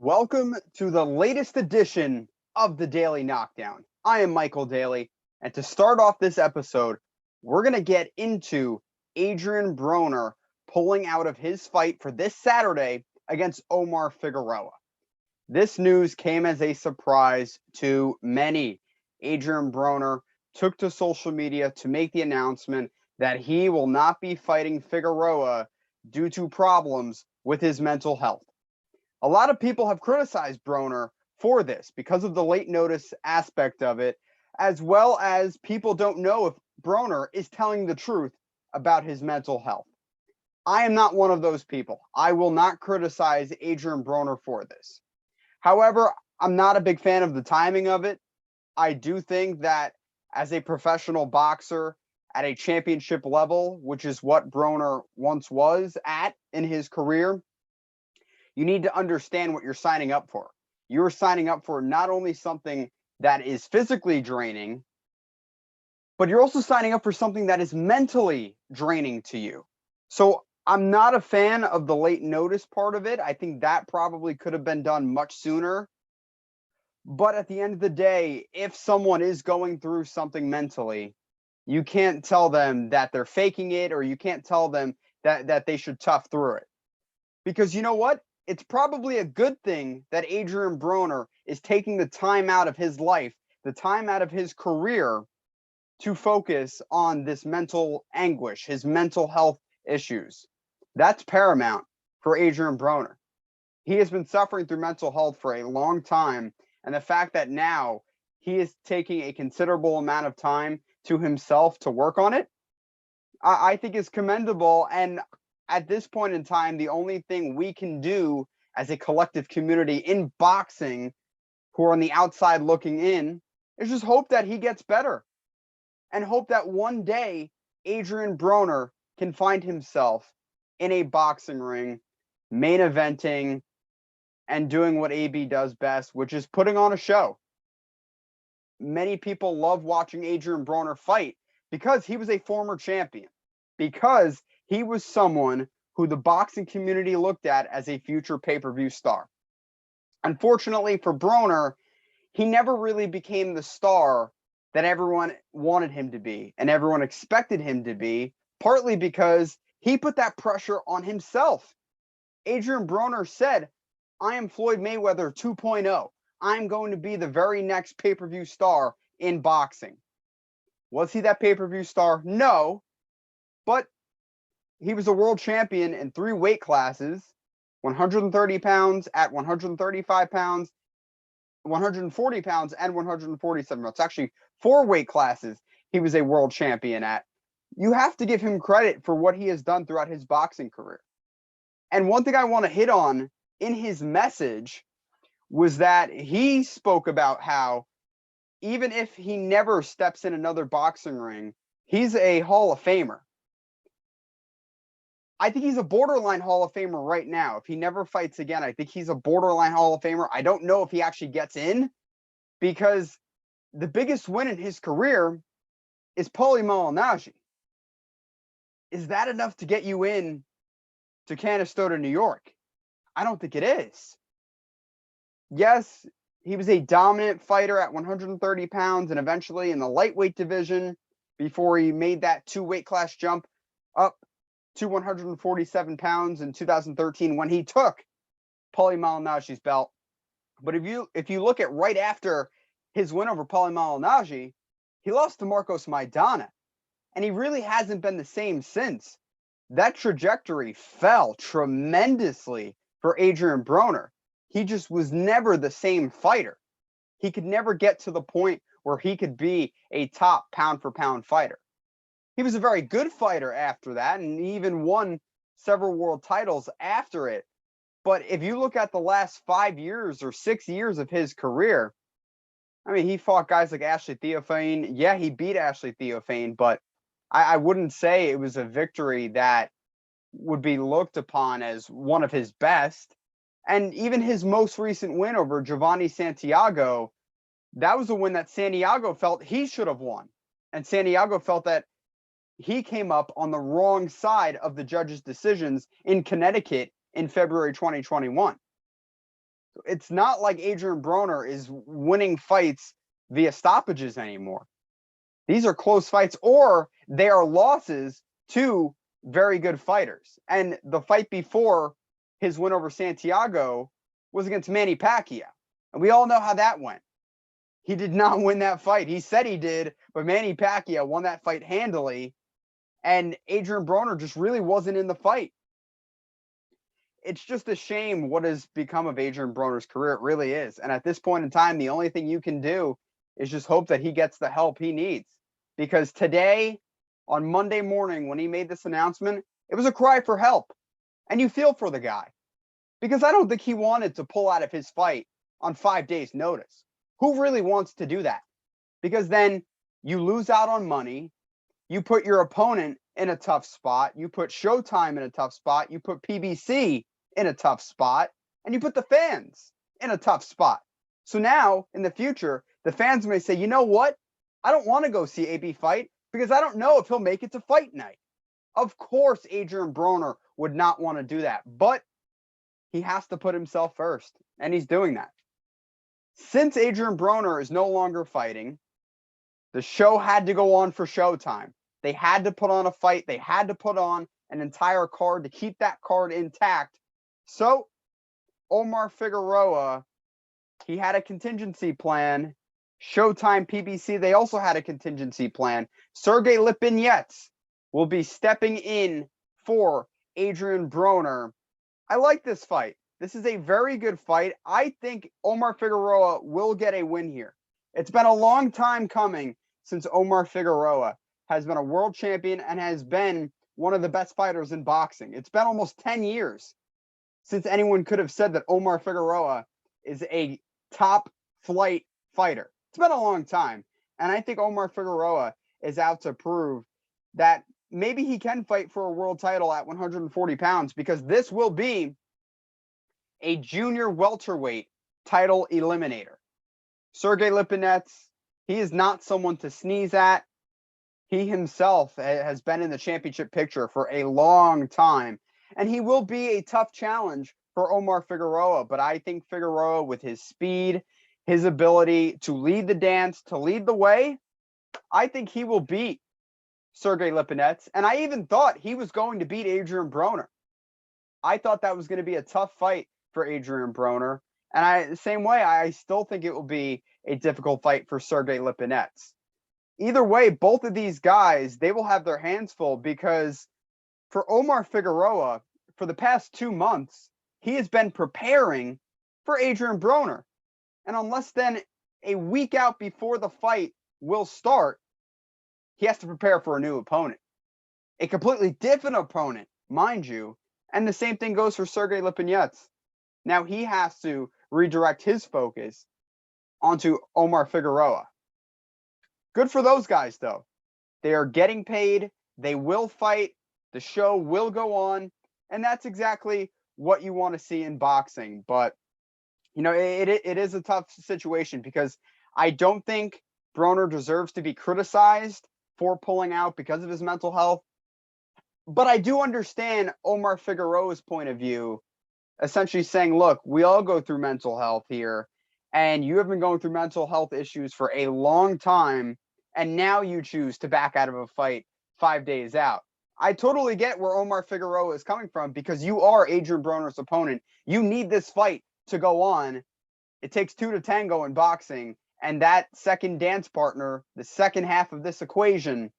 Welcome to the latest edition of the Daily Knockdown. I am Michael Daly, and to start off this episode, we're going to get into Adrien Broner pulling out of his fight for this Saturday against Omar Figueroa. This news came as a surprise to many. Adrien Broner took to social media to make the announcement that he will not be fighting Figueroa due to problems with his mental health. A lot of people have criticized Broner for this because of the late notice aspect of it, as well as people don't know if Broner is telling the truth about his mental health. I am not one of those people. I will not criticize Adrien Broner for this. However, I'm not a big fan of the timing of it. I do think that as a professional boxer at a championship level, which is what Broner once was at in his career, you need to understand what you're signing up for. You're signing up for not only something that is physically draining, but you're also signing up for something that is mentally draining to you. So I'm not a fan of the late notice part of it. I think that probably could have been done much sooner. But at the end of the day, if someone is going through something mentally, you can't tell them that they're faking it, or you can't tell them that they should tough through it. Because you know what? It's probably a good thing that Adrien Broner is taking the time out of his life, the time out of his career, to focus on this mental anguish, his mental health issues. That's paramount for Adrien Broner. He has been suffering through mental health for a long time, and the fact that now he is taking a considerable amount of time to himself to work on it, I think is commendable. And at this point in time, the only thing we can do as a collective community in boxing who are on the outside looking in is just hope that he gets better, and hope that one day Adrien Broner can find himself in a boxing ring, main eventing, and doing what AB does best, which is putting on a show. Many people love watching Adrien Broner fight because he was a former champion, because he was someone who the boxing community looked at as a future pay-per-view star. Unfortunately for Broner, he never really became the star that everyone wanted him to be and everyone expected him to be, partly because he put that pressure on himself. Adrien Broner said, "I am Floyd Mayweather 2.0. I'm going to be the very next pay-per-view star in boxing." Was he that pay-per-view star? No. But he was a world champion in 3 weight classes: 130 pounds, at 135 pounds, 140 pounds, and 147 pounds. It's actually 4 weight classes he was a world champion at. You have to give him credit for what he has done throughout his boxing career. And one thing I want to hit on in his message was that he spoke about how even if he never steps in another boxing ring, he's a Hall of Famer. I think he's a borderline Hall of Famer right now. If he never fights again, I think he's a borderline Hall of Famer. I don't know if he actually gets in, because the biggest win in his career is Paulie Malignaggi. Is that enough to get you in to Canastota, New York? I don't think it is. Yes, he was a dominant fighter at 130 pounds and eventually in the lightweight division before he made that 2 weight class jump up to 147 pounds in 2013 when he took Paulie Malignaggi's belt. But if you look at right after his win over Paulie Malignaggi, he lost to Marcos Maidana, and he really hasn't been the same since. That trajectory fell tremendously for Adrien Broner. He just was never the same fighter. He could never get to the point where he could be a top pound for pound fighter. He was a very good fighter after that, and he even won several world titles after it. But if you look at the last 5 years or 6 years of his career, I mean, he fought guys like Ashley Theophane. Yeah, he beat Ashley Theophane, but I wouldn't say it was a victory that would be looked upon as one of his best. And even his most recent win over Giovanni Santiago, that was a win that Santiago felt he should have won. And Santiago felt that he came up on the wrong side of the judges' decisions in Connecticut in February 2021. It's not like Adrien Broner is winning fights via stoppages anymore. These are close fights, or they are losses to very good fighters. And the fight before his win over Santiago was against Manny Pacquiao. And we all know how that went. He did not win that fight. He said he did, but Manny Pacquiao won that fight handily, and Adrien Broner just really wasn't in the fight. It's just a shame what has become of Adrien Broner's career. It really is. And at this point in time, the only thing you can do is just hope that he gets the help he needs. Because today, on Monday morning, when he made this announcement, it was a cry for help. And you feel for the guy. Because I don't think he wanted to pull out of his fight on 5 days' notice. Who really wants to do that? Because then you lose out on money. You put your opponent in a tough spot. You put Showtime in a tough spot. You put PBC in a tough spot. And you put the fans in a tough spot. So now, in the future, the fans may say, you know what? I don't want to go see AB fight because I don't know if he'll make it to fight night. Of course, Adrien Broner would not want to do that. But he has to put himself first. And he's doing that. Since Adrien Broner is no longer fighting, the show had to go on for Showtime. They had to put on a fight. They had to put on an entire card to keep that card intact. So, Omar Figueroa, he had a contingency plan. Showtime, PBC, they also had a contingency plan. Sergey Lipinets will be stepping in for Adrien Broner. I like this fight. This is a very good fight. I think Omar Figueroa will get a win here. It's been a long time coming since Omar Figueroa has been a world champion and has been one of the best fighters in boxing. It's been almost 10 years since anyone could have said that Omar Figueroa is a top flight fighter. It's been a long time. And I think Omar Figueroa is out to prove that maybe he can fight for a world title at 140 pounds, because this will be a junior welterweight title eliminator. Sergey Lipinets, he is not someone to sneeze at. He himself has been in the championship picture for a long time, and he will be a tough challenge for Omar Figueroa. But I think Figueroa, with his speed, his ability to lead the dance, to lead the way, I think he will beat Sergey Lipinets. And I even thought he was going to beat Adrien Broner. I thought that was going to be a tough fight for Adrien Broner. And the same way, I still think it will be a difficult fight for Sergey Lipinets. Either way, both of these guys, they will have their hands full, because for Omar Figueroa, for the past 2 months, he has been preparing for Adrien Broner. And unless then a week out before the fight will start, he has to prepare for a new opponent. A completely different opponent, mind you. And the same thing goes for Sergey Lipinets. Now he has to redirect his focus onto Omar Figueroa. Good for those guys, though. They are getting paid. They will fight. The show will go on. And that's exactly what you want to see in boxing. But, you know, it is a tough situation, because I don't think Broner deserves to be criticized for pulling out because of his mental health. But I do understand Omar Figueroa's point of view, essentially saying, look, we all go through mental health here, and you have been going through mental health issues for a long time, and now you choose to back out of a fight 5 days out. I totally get where Omar Figueroa is coming from, because you are Adrien Broner's opponent. You need this fight to go on. It takes 2 to tango in boxing, and that second dance partner, the second half of this equation,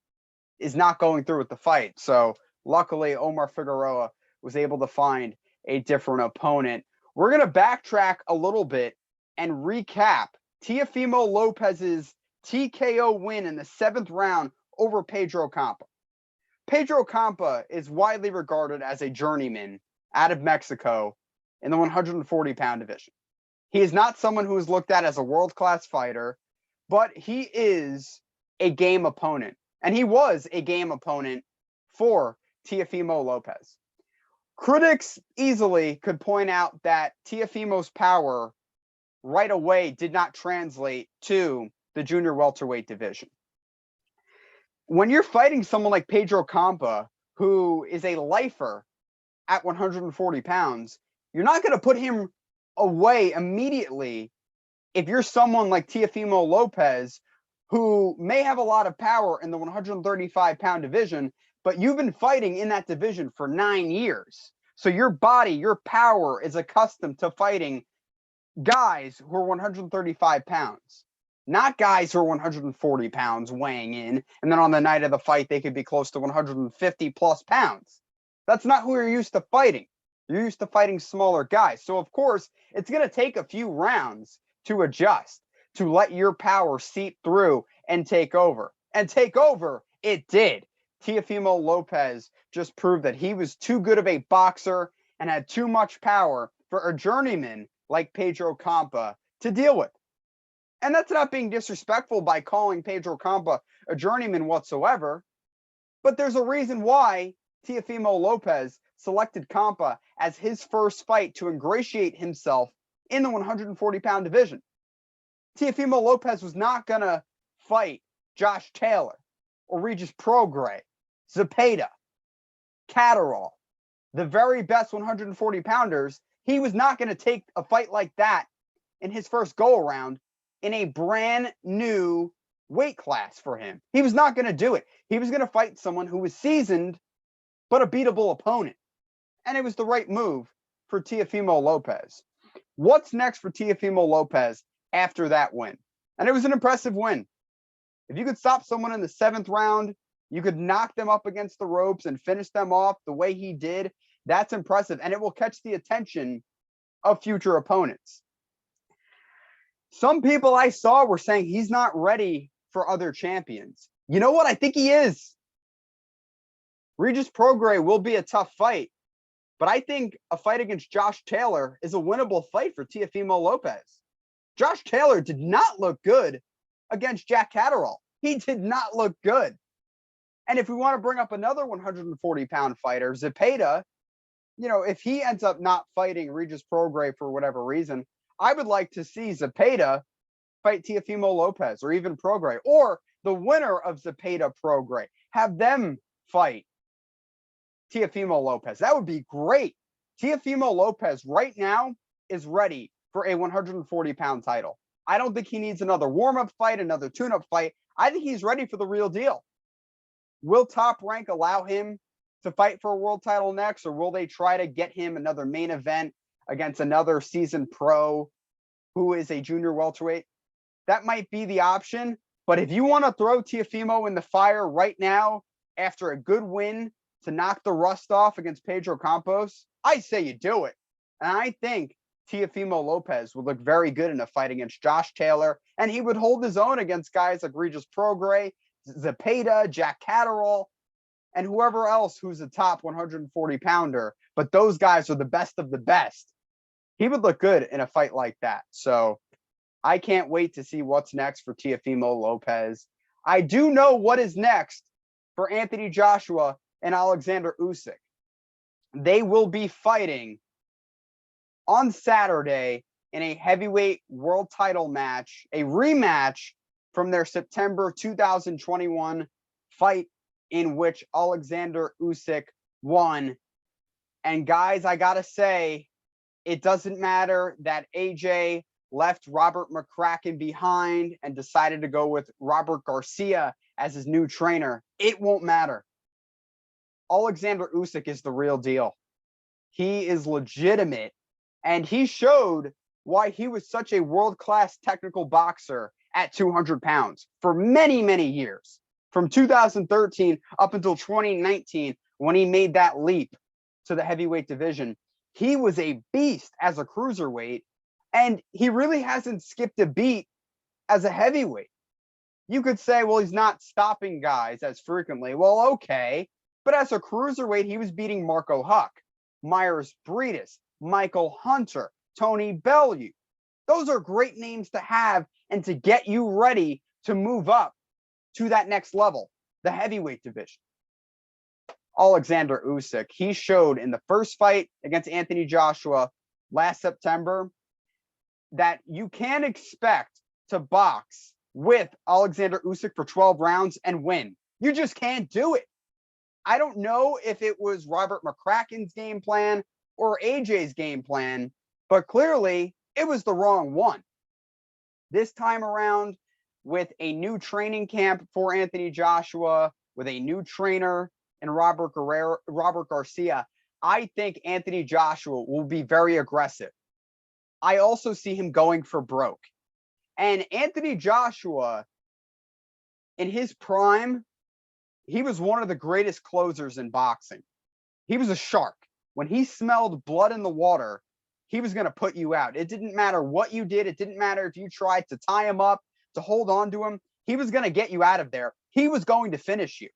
is not going through with the fight. So luckily, Omar Figueroa was able to find a different opponent. We're going to backtrack a little bit and recap Teofimo Lopez's TKO win in the 7th round over Pedro Campa. Pedro Campa is widely regarded as a journeyman out of Mexico in the 140-pound division. He is not someone who is looked at as a world-class fighter, but he is a game opponent. And he was a game opponent for Teofimo Lopez. Critics easily could point out that Teofimo's power right away did not translate to the junior welterweight division. When you're fighting someone like Pedro Campa, who is a lifer at 140 pounds, you're not going to put him away immediately if you're someone like Teofimo Lopez, who may have a lot of power in the 135-pound division, but you've been fighting in that division for 9 years. So your body, your power is accustomed to fighting guys who are 135 pounds, not guys who are 140 pounds weighing in. And then on the night of the fight, they could be close to 150 plus pounds. That's not who you're used to fighting. You're used to fighting smaller guys. So, of course, it's going to take a few rounds to adjust, to let your power seep through and take over. And take over, it did. Teofimo Lopez just proved that he was too good of a boxer and had too much power for a journeyman like Pedro Campa to deal with. And that's not being disrespectful by calling Pedro Campa a journeyman whatsoever, but there's a reason why Teofimo Lopez selected Campa as his first fight to ingratiate himself in the 140-pound division. Teofimo Lopez was not going to fight Josh Taylor or Regis Prograis, Zepeda, Catterall, the very best 140-pounders. He was not going to take a fight like that in his first go-around in a brand new weight class for him. He was not going to do it. He was going to fight someone who was seasoned, but a beatable opponent. And it was the right move for Teofimo Lopez. What's next for Teofimo Lopez after that win? And it was an impressive win. If you could stop someone in the 7th round, you could knock them up against the ropes and finish them off the way he did. That's impressive, and it will catch the attention of future opponents. Some people I saw were saying he's not ready for other champions. You know what? I think he is. Regis Prograis will be a tough fight, but I think a fight against Josh Taylor is a winnable fight for Teofimo Lopez. Josh Taylor did not look good against Jack Catterall. He did not look good. And if we want to bring up another 140-pound fighter, Zepeda, if he ends up not fighting Regis Prograis for whatever reason, I would like to see Zepeda fight Teofimo Lopez or even Prograis, or the winner of Zepeda Prograis. Have them fight Teofimo Lopez. That would be great. Teofimo Lopez right now is ready for a 140-pound title. I don't think he needs another warm-up fight, another tune-up fight. I think he's ready for the real deal. Will Top Rank allow him to fight for a world title next, or will they try to get him another main event against another seasoned pro who is a junior welterweight? That might be the option. But if you want to throw Teofimo in the fire right now after a good win to knock the rust off against Pedro Campos, I say you do it. And I think Teofimo Lopez would look very good in a fight against Josh Taylor, and he would hold his own against guys like Regis Prograis, Zepeda, Jack Catterall, and whoever else who's a top 140-pounder. But those guys are the best of the best. He would look good in a fight like that. So I can't wait to see what's next for Teofimo Lopez. I do know what is next for Anthony Joshua and Alexander Usyk. They will be fighting on Saturday in a heavyweight world title match, a rematch from their September 2021 fight in which Alexander Usyk won. And guys, I gotta say, it doesn't matter that AJ left Robert McCracken behind and decided to go with Robert Garcia as his new trainer. It won't matter. Alexander Usyk is the real deal. He is legitimate, and he showed why he was such a world-class technical boxer at 200 pounds for many, many years. From 2013 up until 2019, when he made that leap to the heavyweight division, he was a beast as a cruiserweight, and he really hasn't skipped a beat as a heavyweight. You could say, well, he's not stopping guys as frequently. Well, okay. But as a cruiserweight, he was beating Marco Huck, Myers Breedis, Michael Hunter, Tony Bellew. Those are great names to have and to get you ready to move up to that next level, the heavyweight division. Alexander Usyk, he showed in the first fight against Anthony Joshua last September that you can expect to box with Alexander Usyk for 12 rounds and win. You just can't do it. I don't know if it was Robert McCracken's game plan or AJ's game plan, But clearly, it was the wrong one. This time around, with a new training camp for Anthony Joshua, with a new trainer and Robert Garcia, I think Anthony Joshua will be very aggressive. I also see him going for broke. And Anthony Joshua, in his prime, he was one of the greatest closers in boxing. He was a shark. When he smelled blood in the water, he was going to put you out. It didn't matter what you did. It didn't matter if you tried to tie him up, to hold on to him. He was going to get you out of there. He was going to finish you.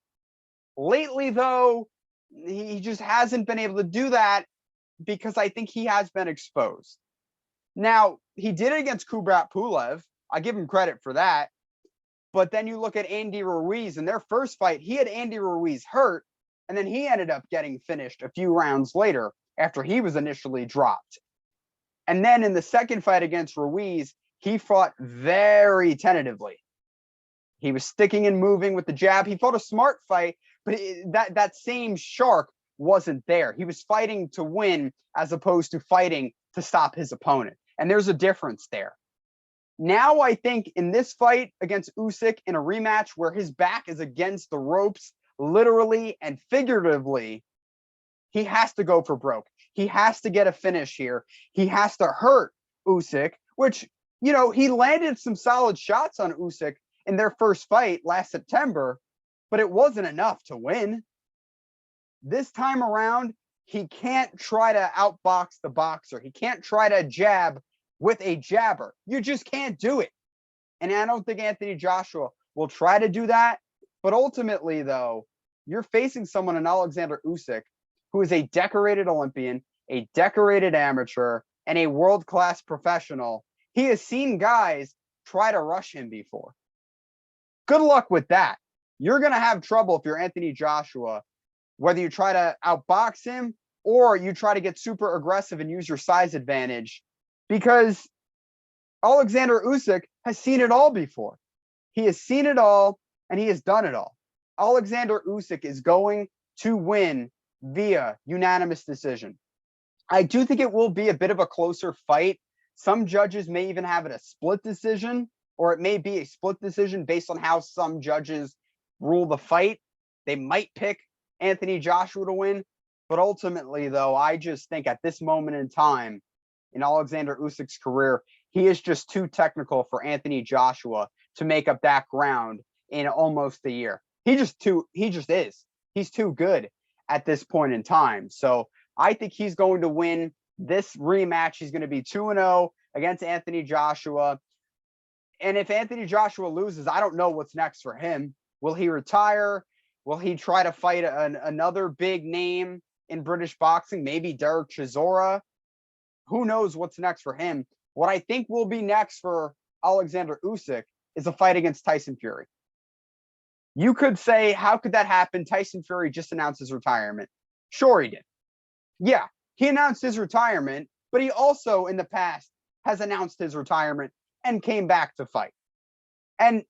Lately, though, he just hasn't been able to do that because I think he has been exposed. Now, he did it against Kubrat Pulev. I give him credit for that. But then you look at Andy Ruiz in their first fight, he had Andy Ruiz hurt, and then he ended up getting finished a few rounds later after he was initially dropped. And then in the second fight against Ruiz, he fought very tentatively. He was sticking and moving with the jab. He fought a smart fight, but that same shark wasn't there. He was fighting to win as opposed to fighting to stop his opponent. And there's a difference there. Now I think in this fight against Usyk in a rematch where his back is against the ropes, literally and figuratively, he has to go for broke. He has to get a finish here. He has to hurt Usyk, which, you know, he landed some solid shots on Usyk in their first fight last September, but it wasn't enough to win. This time around, he can't try to outbox the boxer. He can't try to jab with a jabber. You just can't do it. And I don't think Anthony Joshua will try to do that. But ultimately, though, you're facing someone in Alexander Usyk who is a decorated Olympian, a decorated amateur, and a world-class professional. He has seen guys try to rush him before. Good luck with that. You're going to have trouble if you're Anthony Joshua, whether you try to outbox him or you try to get super aggressive and use your size advantage, because Alexander Usyk has seen it all before. He has seen it all, and he has done it all. Alexander Usyk is going to win via unanimous decision. I do think it will be a bit of a closer fight. Some judges may even have it a split decision, or it may be a split decision based on how some judges rule the fight. They might pick Anthony Joshua to win. But ultimately, though, I just think at this moment in time, in Alexander Usyk's career, he is just too technical for Anthony Joshua to make up that ground in almost a year. He just is. He's too good at this point in time. So I think he's going to win this rematch. He's going to be 2-0 against Anthony Joshua. And if Anthony Joshua loses, I don't know what's next for him. Will he retire? Will he try to fight another big name in British boxing? Maybe Derek Chisora? Who knows what's next for him? What I think will be next for Alexander Usyk is a fight against Tyson Fury. You could say, how could that happen? Tyson Fury just announced his retirement. Sure, he did. Yeah, he announced his retirement, but he also in the past has announced his retirement and came back to fight. And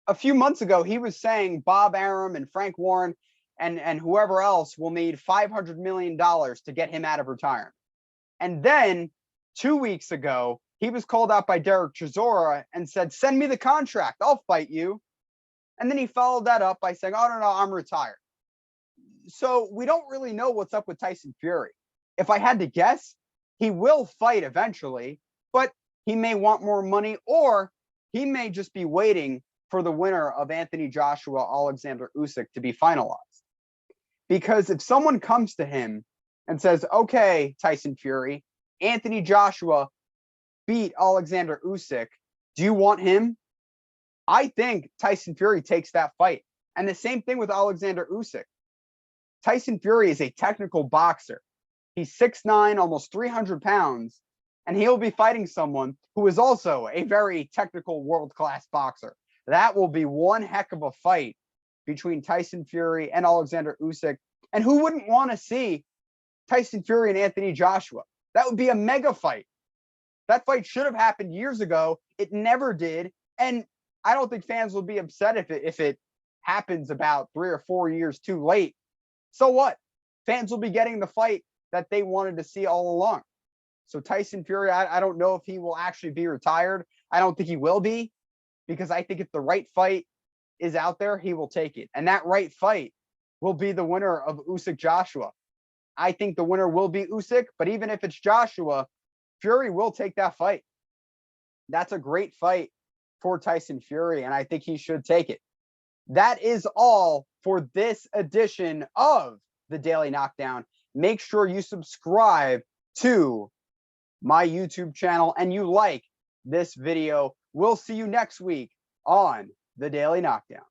a few months ago, he was saying Bob Arum and Frank Warren and whoever else will need $500 million to get him out of retirement. And then 2 weeks ago, he was called out by Derek Chisora and said, send me the contract. I'll fight you. And then he followed that up by saying, oh, no, I'm retired. So we don't really know what's up with Tyson Fury. If I had to guess, he will fight eventually, but he may want more money, or he may just be waiting for the winner of Anthony Joshua, Alexander Usyk to be finalized. Because if someone comes to him and says, okay, Tyson Fury, Anthony Joshua beat Alexander Usyk, do you want him? I think Tyson Fury takes that fight. And the same thing with Alexander Usyk. Tyson Fury is a technical boxer. He's 6'9", almost 300 pounds, and he'll be fighting someone who is also a very technical world-class boxer. That will be one heck of a fight between Tyson Fury and Alexander Usyk. And who wouldn't want to see Tyson Fury and Anthony Joshua? That would be a mega fight. That fight should have happened years ago. It never did. And I don't think fans will be upset if it happens about 3 or 4 years too late. So what? Fans will be getting the fight that they wanted to see all along. So Tyson Fury, I don't know if he will actually be retired. I don't think he will be, because I think if the right fight is out there, he will take it. And that right fight will be the winner of Usyk-Joshua. I think the winner will be Usyk, but even if it's Joshua, Fury will take that fight. That's a great fight for Tyson Fury, and I think he should take it. That is all for this edition of the Daily Knockdown. Make sure you subscribe to my YouTube channel and you like this video. We'll see you next week on the Daily Knockdown.